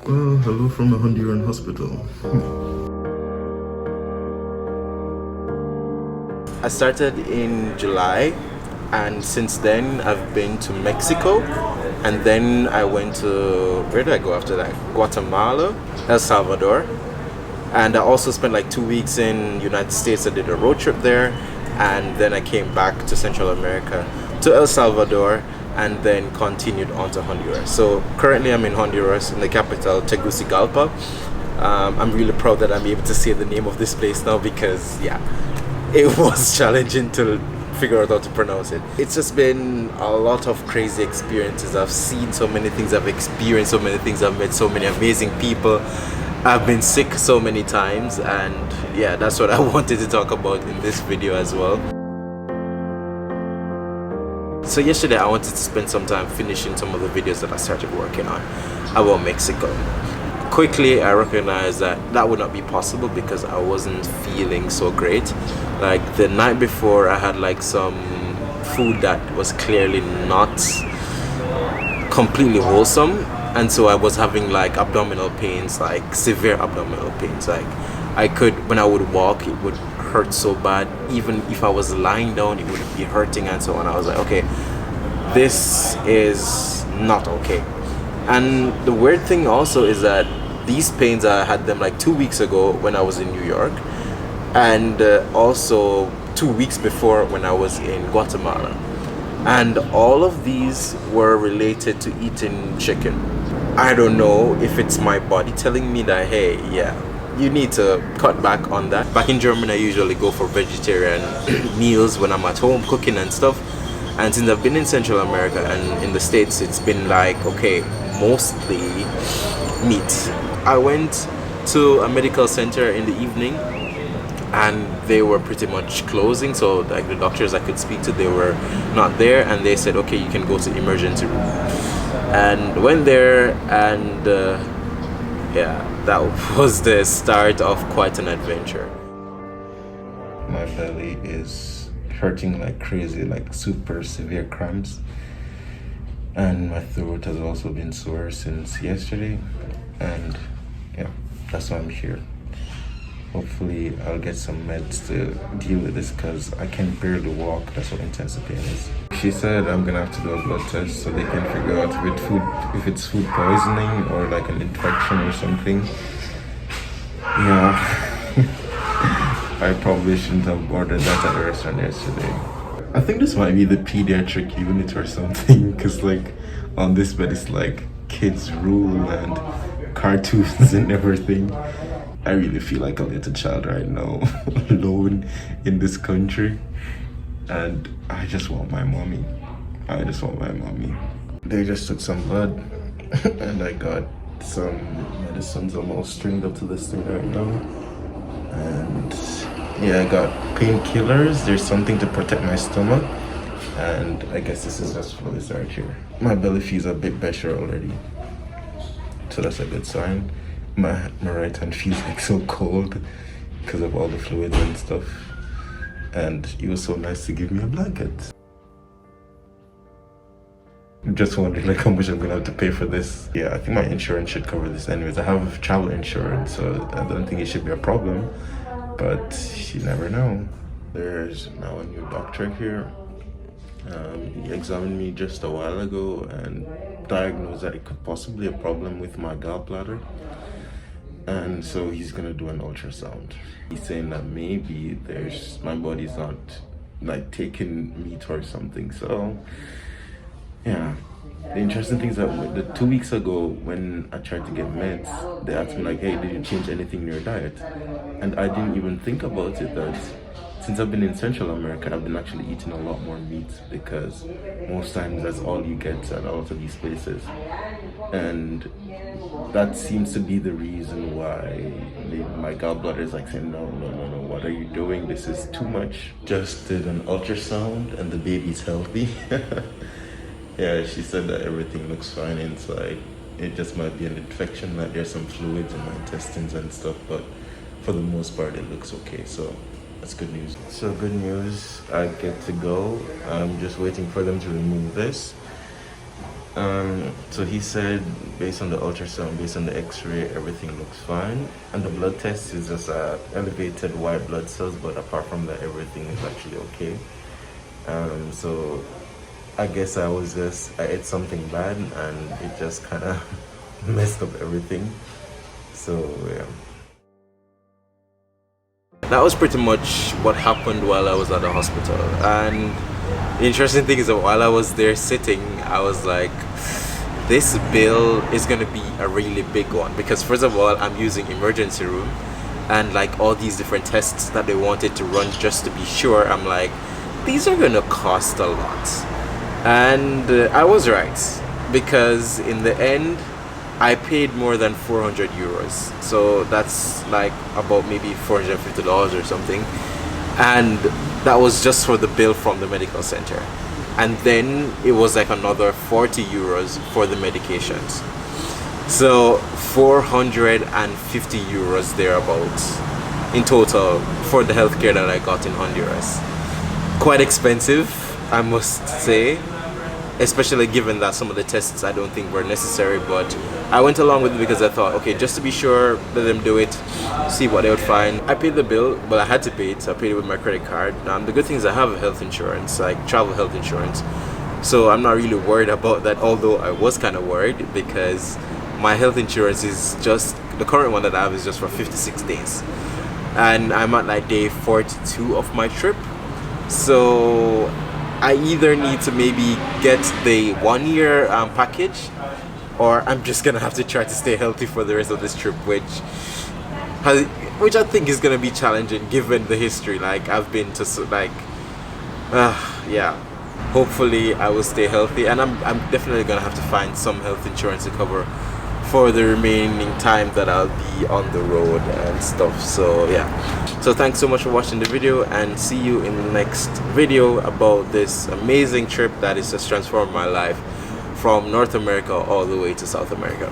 Well, hello from a Honduran hospital. I started in July, and since then I've been to Mexico, and then I went to, where did I go after that? Guatemala, El Salvador, and I also spent like 2 weeks in United States. I did a road trip there, and then I came back to Central America, to El Salvador, and then continued on to Honduras. So currently I'm in Honduras, in the capital, Tegucigalpa. I'm really proud that I'm able to say the name of this place now because, yeah, it was challenging to figure out how to pronounce it. It's just been a lot of crazy experiences. I've seen so many things, I've experienced so many things, I've met so many amazing people. I've been sick so many times, and yeah, that's what I wanted to talk about in this video as well. So yesterday I wanted to spend some time finishing some of the videos that I started working on about Mexico. Quickly I recognized that that would not be possible because I wasn't feeling so great. Like the night before I had like some food that was clearly not completely wholesome, and so I was having like abdominal pains, like severe abdominal pains. Like I could, when I would walk, it would hurt so bad. Even if I was lying down, it would be hurting and so on. I was like, okay, this is not okay. And the weird thing also is that these pains, I had them like 2 weeks ago when I was in New York, and also 2 weeks before when I was in Guatemala. And all of these were related to eating chicken. I don't know if it's my body telling me that, hey, yeah, you need to cut back on that. Back in Germany, I usually go for vegetarian meals when I'm at home cooking and stuff. And since I've been in Central America and in the States, it's been like, okay, mostly meat. I went to a medical center in the evening, and they were pretty much closing, so like the doctors I could speak to, they were not there, and they said, okay, you can go to emergency room. And went there, and yeah, that was the start of quite an adventure. My belly is hurting like crazy, like super severe cramps, and my throat has also been sore since yesterday, and yeah, that's why I'm here. Hopefully I'll get some meds to deal with this because I can barely walk. That's what intensive pain is. She said I'm gonna have to do a blood test so they can figure out if it's food poisoning or like an infection or something. Yeah. I probably shouldn't have ordered that at the restaurant yesterday. I think this might be the pediatric unit or something, because like on this bed it's like kids rule and cartoons and everything. I really feel like a little child right now, alone in this country, and I just want my mommy. I just want my mommy. They just took some blood and I got some medicines. I'm all stringed up to this thing right now, and yeah, I got painkillers. There's something to protect my stomach, and I guess this is just for this right here. My belly feels a bit better already, so that's a good sign. My right hand feels like so cold because of all the fluids and stuff, and it was so nice to give me a blanket. I'm just wondering like how much I'm gonna have to pay for this. Yeah, I think my insurance should cover this anyways. I have travel insurance, so I don't think it should be a problem, but you never know. There's now a new doctor here. He examined me just a while ago and diagnosed that it could possibly be a problem with my gallbladder, and so he's gonna do an ultrasound. He's saying that maybe my body's not like taking meat or something. So yeah, the interesting thing is that the 2 weeks ago when I tried to get meds, they asked me like, hey, did you change anything in your diet? And I didn't even think about it that since I've been in Central America, I've been actually eating a lot more meat because most times that's all you get at a lot of these places. And that seems to be the reason why my gallbladder is like saying, no, what are you doing? This is too much. Just did an ultrasound and the baby's healthy. Yeah, she said that everything looks fine inside. It just might be an infection, like there's some fluids in my intestines and stuff, but for the most part it looks okay, so that's good news. So good news, I get to go. I'm just waiting for them to remove this. So he said based on the ultrasound, based on the x-ray, everything looks fine. And the blood test is just elevated white blood cells, but apart from that, everything is actually okay. So I guess I ate something bad and it just kind of messed up everything. So yeah. That was pretty much what happened while I was at the hospital. And the interesting thing is that while I was there sitting, I was like, this bill is gonna be a really big one, because first of all, I'm using emergency room and like all these different tests that they wanted to run just to be sure. I'm like, these are gonna cost a lot. And I was right, because in the end I paid more than 400 euros, so that's like about maybe $450 or something, and that was just for the bill from the medical center. And then it was like another 40 euros for the medications, so 450 euros thereabouts in total for the healthcare that I got in Honduras. Quite expensive, I must say, especially given that some of the tests I don't think were necessary, but I went along with it because I thought, okay, just to be sure, let them do it, see what they would find. I paid the bill, but I had to pay it, so I paid it with my credit card. The good thing is I have health insurance, like travel health insurance, so I'm not really worried about that, although I was kind of worried because my health insurance is just, the current one that I have is just for 56 days. And I'm at like day 42 of my trip. So I either need to maybe get the 1 year package, or I'm just gonna have to try to stay healthy for the rest of this trip, which I think is gonna be challenging given the history. Like I've been to yeah. Hopefully I will stay healthy, and I'm definitely gonna have to find some health insurance to cover for the remaining time that I'll be on the road and stuff. So yeah, so thanks so much for watching the video, and see you in the next video about this amazing trip that is just transformed my life from North America all the way to South America.